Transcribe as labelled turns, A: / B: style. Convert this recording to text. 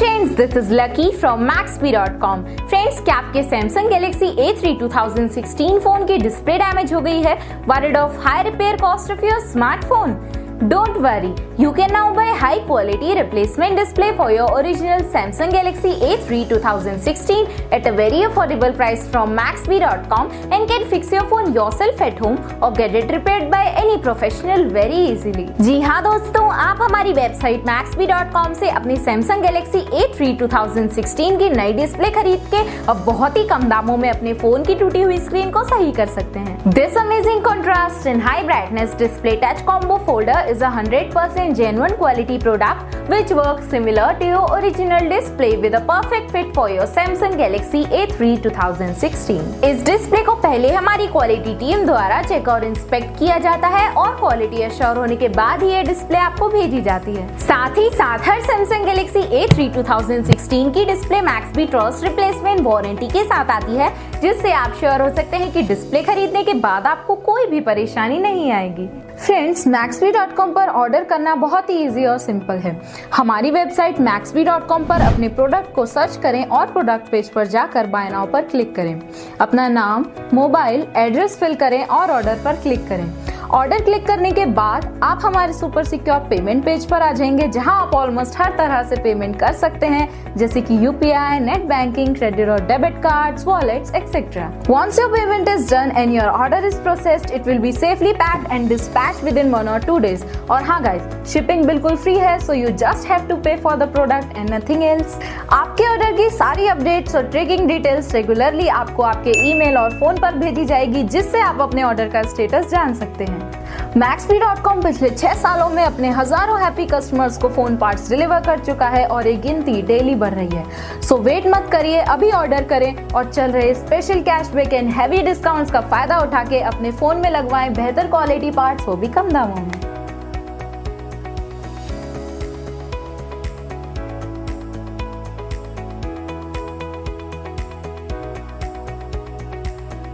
A: Friends, this is lucky from Maxbhi.com। Friends, क्या आपके Samsung Galaxy A3 2016 phone की display damage हो गई है? Worried of high repair cost of your smartphone? Don't worry, you can now buy high quality replacement display for your original Samsung Galaxy A3 2016 at a very affordable price from Maxbhi.com and can fix your phone yourself at home or get it repaired by any professional very easily। जी हाँ दोस्तों, आप हमारी website Maxbhi.com से अपनी Samsung Galaxy A3 2016 की नई display खरीद के अब बहुत ही कम दामों में अपने फोन की टूटी हुई स्क्रीन को सही कर सकते हैं। This amazing contrast and high brightness display touch combo folder is a 100% genuine quality product which works similar to your original display with a perfect fit for your Samsung Galaxy A3 2016। इस display को पहले हमारी quality team द्वारा check और inspect किया जाता है और क्वालिटी एश्योर होने के बाद ही ये डिस्प्ले आपको भेजी जाती है। साथ ही साथ हर Samsung Galaxy A3 2016 की display Maxbhi trust replacement warranty के साथ आती है, जिससे आप श्योर हो सकते हैं कि डिस्प्ले खरीदने के बाद आपको कोई भी परेशानी नहीं आएगी। फ्रेंड्स, Maxbhi.com पर ऑर्डर करना बहुत ही इजी और सिंपल है। हमारी वेबसाइट Maxbhi.com पर अपने प्रोडक्ट को सर्च करें और प्रोडक्ट पेज पर जाकर बाय नाउ पर क्लिक करें। अपना नाम, मोबाइल, एड्रेस फिल करें और ऑर्डर पर क्लिक करें। ऑर्डर क्लिक करने के बाद आप हमारे सुपर सिक्योर पेमेंट पेज पर आ जाएंगे, जहां आप ऑलमोस्ट हर तरह से पेमेंट कर सकते हैं, जैसे कि यूपीआई, नेट बैंकिंग, क्रेडिट और debit cards, wallets etcetera. Once your payment is done and your order is processed, it will be safely packed and dispatched within 1 or 2 days। और हाँ गाइस, शिपिंग बिल्कुल free है, so you just have to pay for the product and nothing else. आपके order की सारी updates और tracking details regularly आपको आपके ईमेल और फोन पर भेजी जाएगी, जिससे आप अपने ऑर्डर का स्टेटस जान सकते हैं। Maxbhi.com पिछले 6 सालों में अपने हजारों हैप्पी कस्टमर्स को फोन पार्ट्स डिलीवर कर चुका है और ये गिनती डेली बढ़ रही है। सो वेट मत करिए, अभी ऑर्डर करें और चल रहे special cashback and heavy discounts का फायदा उठा के अपने फोन में लगवाएं बेहतर क्वालिटी पार्ट्स, वो भी कम दामों में।